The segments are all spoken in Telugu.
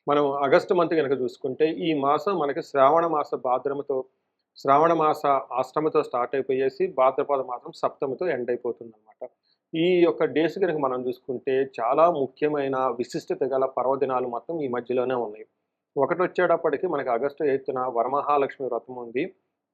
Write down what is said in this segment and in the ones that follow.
మనం ఆగస్టు మంత్ గనక చూసుకుంటే, ఈ మాసం మనకి శ్రావణ మాస భాద్రమతో శ్రావణ మాస అష్టమితో స్టార్ట్ అయిపోయేసి, భాద్రపద మాసం సప్తమితో ఎండ్ అయిపోతుందనమాట. ఈ యొక్క డేస్ గనక మనం చూసుకుంటే, చాలా ముఖ్యమైన విశిష్టత గల పర్వదినాలు మొత్తం ఈ మధ్యలోనే ఉన్నాయి. ఒకటొచ్చేటప్పటికి మనకి ఆగస్టు 8న వరమహాలక్ష్మి వ్రతం ఉంది.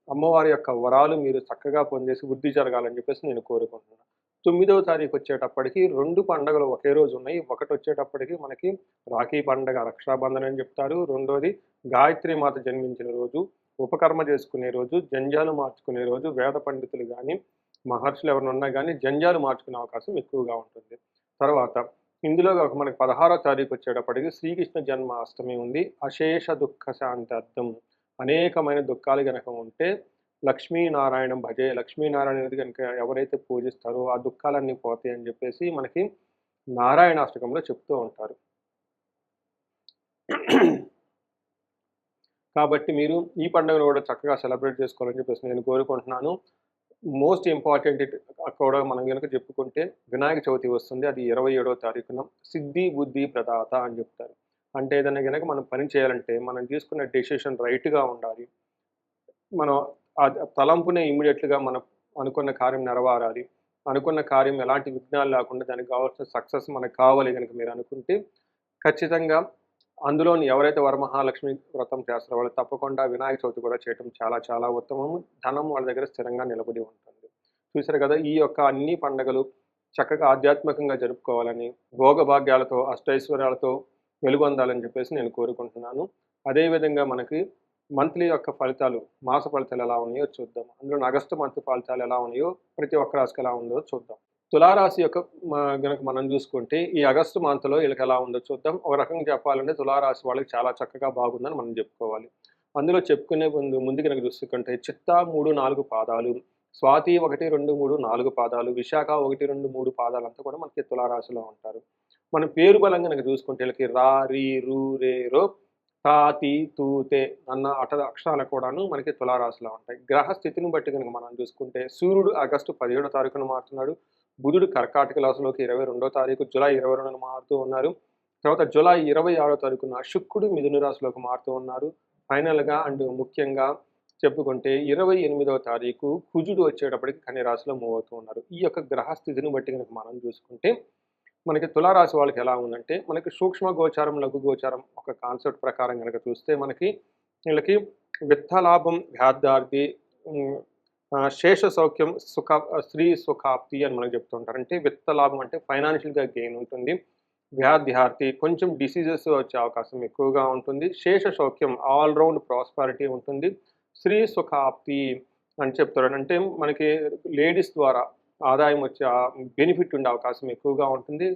అమ్మవారి యొక్క వరాలు మీరు చక్కగా పొందేసి వృద్ధి జరగాలని చెప్పేసి నేను కోరుకుంటున్నాను. 9వ తారీఖొచ్చేటప్పటికి 2 పండగలు ఒకే రోజు ఉన్నాయి. ఒకటొచ్చేటప్పటికి మనకి రాఖీ పండగ రక్షాబంధన్ అని చెప్తారు. రెండోది గాయత్రి మాత జన్మించిన రోజు, ఉపకర్మ చేసుకునే రోజు, జంధ్యాలు మార్చుకునే రోజు. వేద పండితులు గాని, మహర్షులు ఎవరైనా ఉన్నా గాని జంధ్యాలు మార్చుకునే అవకాశం ఎక్కువగా ఉంటుంది. తర్వాత ఇందులో ఒక మనకి 16వ తారీఖొచ్చేటప్పటికి శ్రీకృష్ణ జన్మాష్టమి ఉంది. అశేష దుఃఖ శాంతార్థం. అనేకమైన దుఃఖాలు గనక ఉంటే లక్ష్మీనారాయణం భజే. లక్ష్మీనారాయణుడిని గనుక ఎవరైతే పూజిస్తారో ఆ దుఃఖాలన్నీ పోతాయి అని చెప్పేసి మనకి నారాయణాష్టకంలో చెప్తూ ఉంటారు. కాబట్టి మీరు ఈ పండుగను కూడా చక్కగా సెలబ్రేట్ చేసుకోవాలని చెప్పేసి నేను కోరుకుంటున్నాను. మోస్ట్ ఇంపార్టెంట్ కూడా మనం గనుక చెప్పుకుంటే వినాయక చవితి వస్తుంది. అది 27వ తారీఖున. సిద్ధి, బుద్ధి ప్రదాత అని చెప్తారు. అంటే ఏదైనా గనక మనం పని చేయాలంటే మనం తీసుకున్న డెసిషన్ రైట్‌గా ఉండాలి. మనం తలంపునే ఇమ్మీడియేట్‌గా మనం అనుకున్న కార్యం నెరవేరాలి. అనుకున్న కార్యం ఎలాంటి విఘ్నాలు లేకుండా దానికి కావాల్సిన సక్సెస్ మనకు కావాలి గనుక మీరనుకుంటే, ఖచ్చితంగా అందులోని ఎవరైతే వరమహాలక్ష్మి వ్రతం చేస్తారో వాళ్ళు తప్పకుండా వినాయక చవితి కూడా చేయటం చాలా చాలా ఉత్తమము. ధనం వాళ్ళ దగ్గర స్థిరంగా నిలబడి ఉంటుంది. చూసారు కదా! ఈ యొక్క అన్ని పండగలు చక్కగా ఆధ్యాత్మికంగా జరుపుకోవాలని, భోగభాగ్యాలతో, అష్టైశ్వర్యాలతో వెలుగొందాలని చెప్పేసి నేను కోరుకుంటున్నాను. అదే విధంగా మనకి మంత్లీ యొక్క ఫలితాలు, మాస ఫలితాలు ఎలా ఉన్నాయో చూద్దాం. అందులోని ఆగస్టు మంత్ ఫలితాలు ఎలా ఉన్నాయో, ప్రతి ఒక్క రాశికి ఎలా ఉందో చూద్దాం. తులారాశి యొక్క గనక మనం చూసుకుంటే, ఈ ఆగస్టు మంత్‌లో ఈళ్ళకి ఎలా ఉందో చూద్దాం. ఒక రకంగా చెప్పాలంటే తులారాశి వాళ్ళకి చాలా చక్కగా బాగుందని మనం చెప్పుకోవాలి. అందులో చెప్పుకునే ముందు గనక చూసుకుంటే చిత్తా 3, 4 పాదాలు, స్వాతి 1, 2, 3, 4 పాదాలు, విశాఖ 1, 2, 3 పాదాలంతా కూడా మనకి తులారాశిలో ఉంటారు. మనం పేరు బలం గనక చూసుకుంటే ఈళ్ళకి రా, రి, రు, రే, రో, తా, తి, తు, తే అన్న అక్షరాలు కూడాను మనకి తులారాశిలో ఉంటాయి. గ్రహ స్థితిని బట్టి గనక మనం చూసుకుంటే సూర్యుడు ఆగస్టు 17వ తారీఖున మారుతున్నాడు. బుధుడు కర్కాటక రాశిలోకి 22వ తారీఖు జూలై 22న మారుతూ ఉన్నారు. తర్వాత జూలై 26వ తారీఖున శుక్రుడు మిథున రాశిలోకి మారుతూ ఉన్నారు. ఫైనల్‌గా అండ్ ముఖ్యంగా చెప్పుకుంటే 28వ తారీఖు కుజుడు వచ్చేటప్పటికి కన్య రాశిలో మూవ్ అవుతూ ఉన్నారు. ఈ యొక్క గ్రహ స్థితిని బట్టి గనక మనం చూసుకుంటే మనకి తులారాశి వాళ్ళకి ఎలా ఉందంటే, మనకి సూక్ష్మ గోచారం, లఘు గోచారం ఒక కాన్సెప్ట్ ప్రకారం గనక చూస్తే మనకి వీళ్ళకి విత్తలాభం, వ్యాధార్థి, శేష సౌఖ్యం, స్త్రీ సుఖాప్తి అని మనకు చెప్తూ ఉంటారు. అంటే విత్తలాభం అంటే ఫైనాన్షియల్‌గా గెయిన్ ఉంటుంది. వ్యాధ్యార్థి కొంచెం డిసీజెస్ వచ్చే అవకాశం ఎక్కువగా ఉంటుంది. శేష సౌఖ్యం ఆల్ రౌండ్ ప్రాస్పరిటీ ఉంటుంది. స్త్రీ సుఖాప్తి అని చెప్తారు. అంటే మనకి లేడీస్ ద్వారా ఆదాయం వచ్చే బెనిఫిట్ ఉండే అవకాశం ఎక్కువగా ఉంటుంది.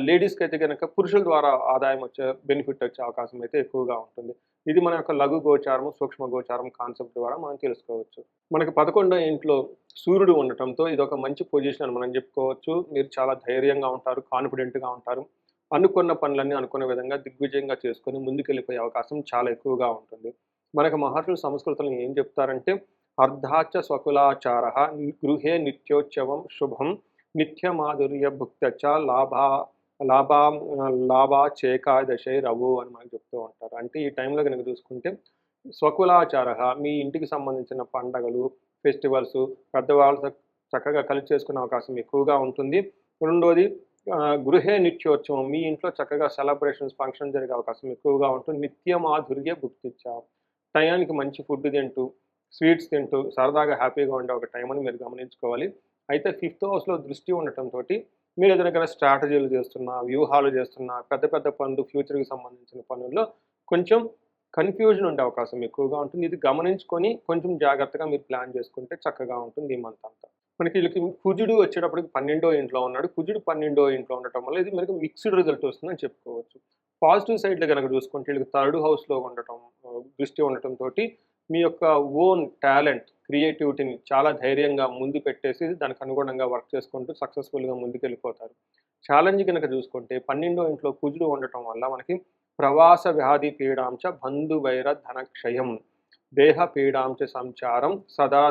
లేడీస్‌కైతే గనక పురుషుల ద్వారా ఆదాయం వచ్చే బెనిఫిట్ వచ్చే అవకాశం అయితే ఎక్కువగా ఉంటుంది. ఇది మన యొక్క లఘు గోచారము, సూక్ష్మ గోచారం కాన్సెప్ట్ ద్వారా మనం తెలుసుకోవచ్చు. మనకి 11వ ఇంట్లో సూర్యుడు ఉండటంతో ఇదొక మంచి పొజిషన్ అని మనం చెప్పుకోవచ్చు. మీరు చాలా ధైర్యంగా ఉంటారు, కాన్ఫిడెంట్‌గా ఉంటారు. అనుకున్న పనులన్నీ అనుకున్న విధంగా దిగ్విజయంగా చేసుకొని ముందుకెళ్ళిపోయే అవకాశం చాలా ఎక్కువగా ఉంటుంది. మనకు మహర్షులు సంస్కృతంలో ఏం చెప్తారంటే అర్ధాచ స్వకులాచారః గృహే నిత్యోత్సవం శుభం నిత్యమాధుర్య భుక్తచ లాభా లాభాచేకాదశైరవు అని మనకు చెప్తూ ఉంటారు. అంటే ఈ టైంలో గనక చూసుకుంటే స్వకులాచారః మీ ఇంటికి సంబంధించిన పండగలు, ఫెస్టివల్స్ పెద్దవాళ్ళతో చక్కగా కలిసి చేసుకునే అవకాశం ఎక్కువగా ఉంటుంది. రెండోది గృహే నిత్యోత్సవం మీ ఇంట్లో చక్కగా సెలబ్రేషన్స్, ఫంక్షన్ జరిగే అవకాశం ఎక్కువగా ఉంటుంది. నిత్యమాధుర్య భుక్తిచ టయానికి మంచి ఫుడ్ తింటూ, స్వీట్స్ తింటూ సరదాగా హ్యాపీగా ఉండే ఒక టైం అని మీరు గమనించుకోవాలి. అయితే 5th హౌస్‌లో దృష్టి ఉండటంతోటి మీరు ఏదైనా స్ట్రాటజీలు చేస్తున్నా, వ్యూహాలు చేస్తున్నా, పెద్ద పెద్ద పనులు ఫ్యూచర్‌కి సంబంధించిన పనుల్లో కొంచెం కన్‌ఫ్యూజన్ ఉండే అవకాశం ఎక్కువగా ఉంటుంది. ఇది గమనించుకొని కొంచెం జాగ్రత్తగా మీరు ప్లాన్ చేసుకుంటే చక్కగా ఉంటుంది ఈ మంత్ అంతా. మనకి ఈళ్ళకి కుజుడు వచ్చేటప్పటికి 12వ ఇంట్లో ఉన్నాడు. కుజుడు 12వ ఇంట్లో ఉండటం వల్ల ఇది మనకి మిక్స్డ్ రిజల్ట్ వస్తుందని చెప్పుకోవచ్చు. పాజిటివ్ సైడ్‌లో గనక చూసుకుంటే ఈళ్ళకి 3rd హౌస్‌లో ఉండటం, దృష్టి ఉండటంతోటి మీ యొక్క ఓన్ టాలెంట్, క్రియేటివిటీని చాలా ధైర్యంగా ముందు పెట్టేసి దానికి అనుగుణంగా వర్క్ చేసుకుంటూ సక్సెస్‌ఫుల్‌గా ముందుకెళ్ళిపోతారు. ఛాలెంజ్ గనక చూసుకుంటే 12వ ఇంట్లో కుజుడు ఉండటం వల్ల మనకి ప్రవాస వ్యాధి పీడాంచ బంధువైర ధనక్షయం దేహ పీడాంచ సంచారం సదా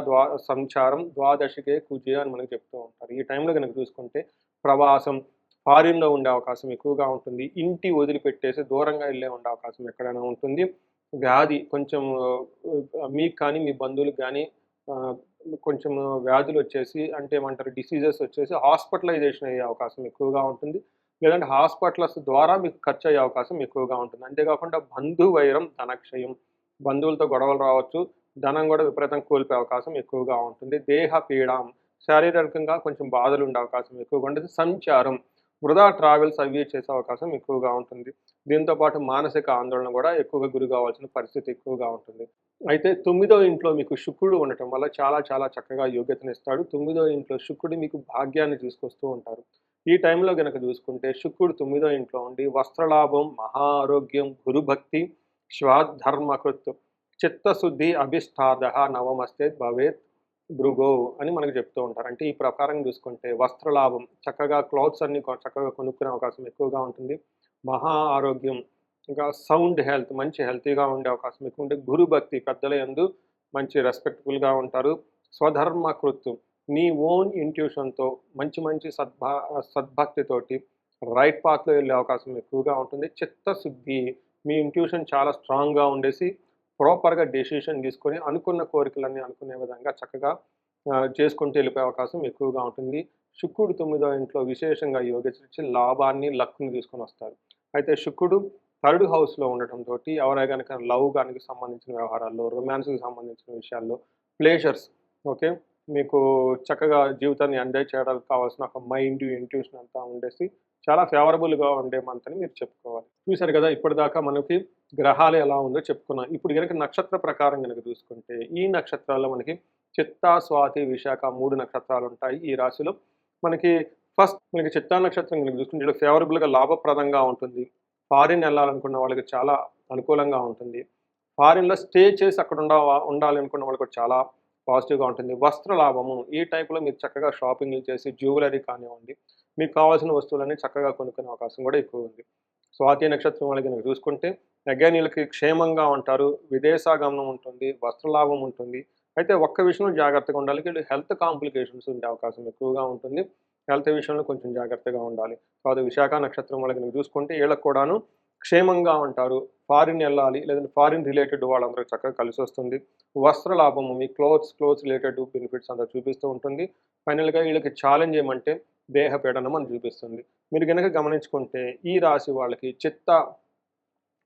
సంచారం ద్వాదశికే కుజే అని మనకు చెప్తూ ఉంటారు. ఈ టైంలో గనక చూసుకుంటే ప్రవాసం, ఫారిన్‌లో ఉండే అవకాశం ఎక్కువగా ఉంటుంది. ఇంటి వదిలిపెట్టేసి దూరంగా ఉండే అవకాశం ఎక్కడైనా ఉంటుంది. వ్యాధి కొంచెం మీకు కానీ, మీ బంధువులకు గానీ ఆహ్, కొంచెం వ్యాధులొచ్చేసి అంటే ఏమంటారు డిసీజెస్ వచ్చేసి హాస్పిటలైజేషన్ అయ్యే అవకాశం ఎక్కువగా ఉంటుంది. లేదంటే హాస్పిటల్స్ ద్వారా మీకు ఖర్చయ్యే అవకాశం ఎక్కువగా ఉంటుంది. అంతేకాకుండా బంధువైరం, ధనక్షయం. బంధువులతో గొడవలు రావచ్చు. ధనం గూడా విపరీతంగా కోల్పోయే అవకాశం ఎక్కువగా ఉంటుంది. దేహ పీడాం శారీరకంగా కొంచెం బాధలుండే అవకాశం ఎక్కువగా ఉంటుంది. సంచారం వృధా ట్రావెల్స్ అవి చేసే అవకాశం ఎక్కువగా ఉంటుంది. దీంతో పాటు మానసిక ఆందోళన గూడా ఎక్కువగా గురి కావాల్సిన పరిస్థితి ఎక్కువగా ఉంటుంది. అయితే 9వ ఇంట్లో మీకు శుక్రుడు ఉండటం వల్ల చాలా చాలా చక్కగా యోగ్యతనిస్తాడు. 9వ ఇంట్లో శుక్రుడు మీకు భాగ్యాన్ని తీసుకొస్తూ ఉంటారు. ఈ టైంలో గనక చూసుకుంటే శుక్రుడు 9వ ఇంట్లో ఉండి వస్త్రలాభం, మహా ఆరోగ్యం, గురుభక్తి, శ్వాద్ధర్మకృత్, చిత్తశుద్ధి, అభిష్టాదః నవమస్తే భవేత్ భృగో అని మనకు చెప్తూ ఉంటారు. అంటే ఈ ప్రకారం చూసుకుంటే వస్త్రలాభం చక్కగా క్లాత్స్ అన్నీ చక్కగా కొనుక్కునే అవకాశం ఎక్కువగా ఉంటుంది. మహా ఆరోగ్యం, ఇంకా సౌండ్ హెల్త్ మంచి హెల్తీగా ఉండే అవకాశం ఎక్కువ ఉంటుంది. గురుభక్తి పెద్దల యందు మంచి రెస్పెక్ట్‌ఫుల్‌గా ఉంటారు. స్వధర్మకృత్ నీ ఓన్ ఇంట్యూషన్‌తో మంచి మంచి సద్భక్తితోటి రైట్ పాత్‌లో వెళ్ళే అవకాశం ఎక్కువగా ఉంటుంది. చిత్తశుద్ధి మీ ఇంట్యూషన్ చాలా స్ట్రాంగ్‌గా ఉండేసి ప్రాపర్‌గా డెసిషన్ తీసుకొని అనుకున్న కోరికలన్నీ అనుకునే విధంగా చక్కగా చేసుకుంటూ వెళ్ళిపోయే అవకాశం ఎక్కువగా ఉంటుంది. శుక్రుడు 9వ ఇంట్లో విశేషంగా యోగించి లాభాన్ని, లక్‌ని తీసుకొనొస్తారు. అయితే శుక్రుడు థర్డ్ హౌస్‌లో ఉండటంతోటి ఎవరైనా గనక లవ్ గానికి సంబంధించిన వ్యవహారాల్లో, రొమాన్స్‌కి సంబంధించిన విషయాల్లో, ప్లెజర్స్ ఓకే. మీకు చక్కగా జీవితాన్ని ఎంజాయ్ చేయడానికి కావాల్సిన ఒక మైండ్, ఇంట్యూషన్ అంతా ఉండేసి చాలా ఫేవరబుల్‌గా ఉండే మంత్ అని మీరు చెప్పుకోవాలి. చూసారు కదా! ఇప్పటిదాకా మనకి గ్రహాలు ఎలా ఉందో చెప్పుకున్నాం. ఇప్పుడు గనక నక్షత్ర ప్రకారం గనక చూసుకుంటే, ఈ నక్షత్రాల్లో మనకి చిత్తా, స్వాతి, విశాఖ 3 నక్షత్రాలుంటాయి ఈ రాశిలో. మనకి ఫస్ట్ మనకి చిత్తా నక్షత్రం గనక చూసుకుంటే ఈడ ఫేవరబుల్‌గా లాభప్రదంగా ఉంటుంది. ఫారిన్ ఎళ్ళాలనుకున్న వాళ్ళకి చాలా అనుకూలంగా ఉంటుంది. ఫారిన్‌లో స్టే చేసి అక్కడ ఉండాలి అనుకున్న వాళ్ళకి కూడా చాలా పాజిటివ్‌గా ఉంటుంది. వస్త్ర లాభము ఈ టైప్‌లో మీరు చక్కగా షాపింగ్‌లు చేసి జ్యువెలరీ కానివ్వండి, మీకు కావాల్సిన వస్తువులన్నీ చక్కగా కొనుక్కునే అవకాశం కూడా ఎక్కువుంది. స్వాతి నక్షత్రం వాళ్ళకి గనుక చూసుకుంటే అగైన్ ఈళ్ళకి క్షేమంగా ఉంటారు. విదేశాగమనం ఉంటుంది. వస్త్రలాభం ఉంటుంది. అయితే ఒక్క విషయంలో జాగ్రత్తగా ఉండాలి. వీళ్ళు హెల్త్ కాంప్లికేషన్స్ ఉండే అవకాశం ఎక్కువగా ఉంటుంది. హెల్త్ విషయంలో కొంచెం జాగ్రత్తగా ఉండాలి. తర్వాత విశాఖ నక్షత్రం వాళ్ళకి గనుక చూసుకుంటే ఈళ్ళకి కూడాను క్షేమంగా ఉంటారు. ఫారిన్ ఎళ్ళాలి లేదంటే ఫారిన్ రిలేటెడ్ వాళ్ళందరూ చక్కగా కలిసొస్తుంది. వస్త్ర లాభము మీ క్లోత్స్ రిలేటెడ్ బెనిఫిట్స్ అంతా చూపిస్తూ ఉంటుంది. ఫైనల్‌గా వీళ్ళకి ఛాలెంజ్ ఏమంటే దేహ పీడనం అని చూపిస్తుంది. మీరు గనక గమనించుకుంటే ఈ రాశి వాళ్ళకి చిత్త,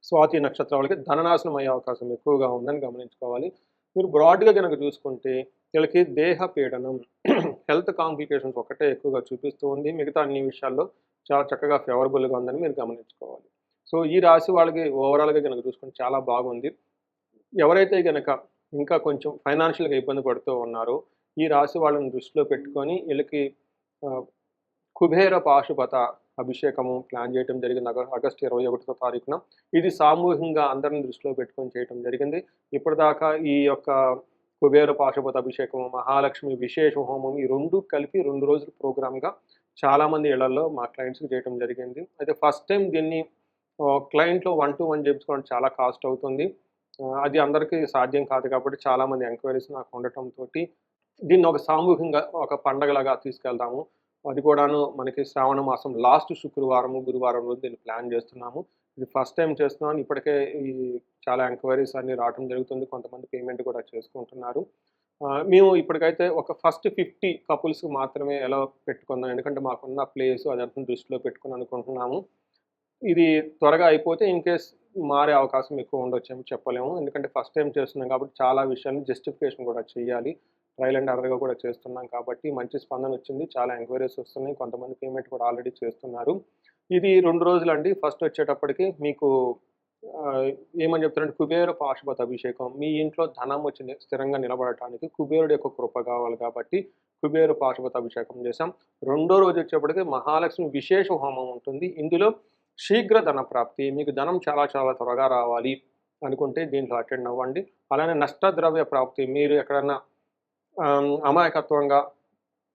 స్వాతి నక్షత్రం వాళ్ళకి ధననాశనం అయ్యే అవకాశం ఎక్కువగా ఉందని గమనించుకోవాలి. మీరు బ్రాడ్‌గా గనక చూసుకుంటే వీళ్ళకి దేహ పీడనం, హెల్త్ కాంప్లికేషన్స్ ఒక్కటే ఎక్కువగా చూపిస్తూ ఉంది. మిగతా అన్ని విషయాల్లో చాలా చక్కగా ఫేవరబుల్‌గా ఉందని మీరు గమనించుకోవాలి. సో, ఈ రాశి వాళ్ళకి ఓవరాల్‌గా గనక చూసుకుంటే చాలా బాగుంది. ఎవరైతే గనక ఇంకా కొంచెం ఫైనాన్షియల్‌గా ఇబ్బంది పడుతూ ఉన్నారో, ఈ రాశి వాళ్ళని దృష్టిలో పెట్టుకొని ఈళ్ళకి ఆహ్, కుబేర పాశుపత అభిషేకము ప్లాన్ చేయటం జరిగింది. ఆగస్టు 21వ తారీఖున. ఇది సామూహికంగా అందరిని దృష్టిలో పెట్టుకొని చేయటం జరిగింది. ఇప్పటిదాకా ఈ యొక్క కుబేర పాశుపత అభిషేకము, మహాలక్ష్మి విశేష హోమం ఈ 2 కలిపి 2 రోజుల ప్రోగ్రామ్‌గా చాలామంది ఇళ్లల్లో మా క్లయింట్స్‌కి చేయటం జరిగింది. అయితే ఫస్ట్ టైమ్ దీన్ని క్లయింట్‌లో 1-to-1 చేపించుకోవడం చాలా కాస్ట్ అవుతుంది. అది అందరికీ సాధ్యం కాదు కాబట్టి చాలామంది ఎంక్వైరీస్ నాకు ఉండటంతోటి దీన్ని ఒక సామూహికంగా ఒక పండగలాగా తీసుకెళ్దాము. అది కూడాను మనకి శ్రావణ మాసం లాస్ట్ శుక్రవారము, గురువారం రోజు దీన్ని ప్లాన్ చేస్తున్నాము. ఇది ఫస్ట్ టైమ్ చేస్తున్నాను. ఇప్పటికే ఈ చాలా ఎంక్వైరీస్ అన్నీ రావటం జరుగుతుంది. కొంతమంది పేమెంట్ కూడా చేసుకుంటున్నారు. మేము ఇప్పటికైతే ఒక ఫస్ట్ 50 కపుల్స్‌కి మాత్రమే ఎలో పెట్టుకుందాం. ఎందుకంటే మాకున్న ప్లేసు అదంతా దృష్టిలో పెట్టుకొని అనుకుంటున్నాము. ఇది త్వరగా అయిపోతే ఇన్‌కేస్ మారే అవకాశం ఎక్కువ ఉండొచ్చేమో చెప్పలేము. ఎందుకంటే ఫస్ట్ టైమ్ చేస్తున్నాం కాబట్టి చాలా విషయాలు జస్టిఫికేషన్ కూడా చేయాలి. ట్రయల్ అండ్ ఎర్రర్‌గా కూడా చేస్తున్నాం కాబట్టి మంచి స్పందనొచ్చింది. చాలా ఎంక్వైరీస్ వస్తున్నాయి. కొంతమంది పేమెంట్ కూడా ఆల్రెడీ చేస్తున్నారు. ఇది 2 రోజులండి. ఫస్ట్ వచ్చేటప్పటికి మీకు ఆహ్, ఏమని చెప్తారంటే కుబేర పాశుపత అభిషేకం. మీ ఇంట్లో ధనం వచ్చి స్థిరంగా నిలబడటానికి కుబేరుడి యొక్క కృప కావాలి కాబట్టి కుబేర పాశుపత అభిషేకం చేశాం. రెండో రోజు వచ్చేప్పటికి మహాలక్ష్మి విశేష హోమం ఉంటుంది. ఇందులో శీఘ్ర ధన ప్రాప్తి. మీకు ధనం చాలా చాలా త్వరగా రావాలి అనుకుంటే దీంట్లో అటెండ్ అవ్వండి. అలానే నష్టద్రవ్య ప్రాప్తి. మీరు ఎక్కడన్నా అమాయకత్వంగా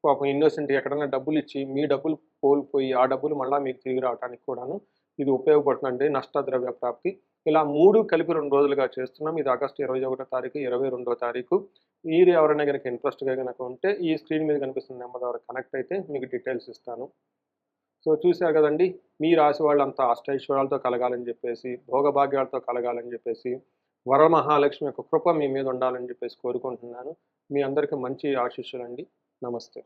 పాపం ఇన్నోసెంట్‌గా ఎక్కడన్నా డబ్బులిచ్చి, మీ డబ్బులు కోల్పోయి, ఆ డబ్బులు మళ్ళా మీకు తిరిగి రావటానికి కూడాను ఇది ఉపయోగపడుతుందండి నష్టద్రవ్య ప్రాప్తి. ఇలా 3 కలిపి 2 రోజులుగా చేస్తున్నాం. ఇది ఆగస్టు 21 తారీఖు, 22 తారీఖు. మీరు ఎవరైనా గనక ఇంట్రెస్ట్‌గా గనక ఉంటే ఈ స్క్రీన్ మీద కనిపిస్తున్న నంబర్ ద్వారా కనెక్ట్ అయితే మీకు డీటెయిల్స్ ఇస్తాను. సో చూశారు కదండి, మీ రాశి వాళ్ళంతా అష్టైశ్వర్యాలతో కలగాలని చెప్పేసి, భోగభాగ్యాలతో కలగాలని చెప్పేసి, వరమహాలక్ష్మి యొక్క కృప మీ మీద ఉండాలని చెప్పేసి కోరుకుంటున్నాను. మీ అందరికీ మంచి ఆశీస్సులండి. నమస్తే.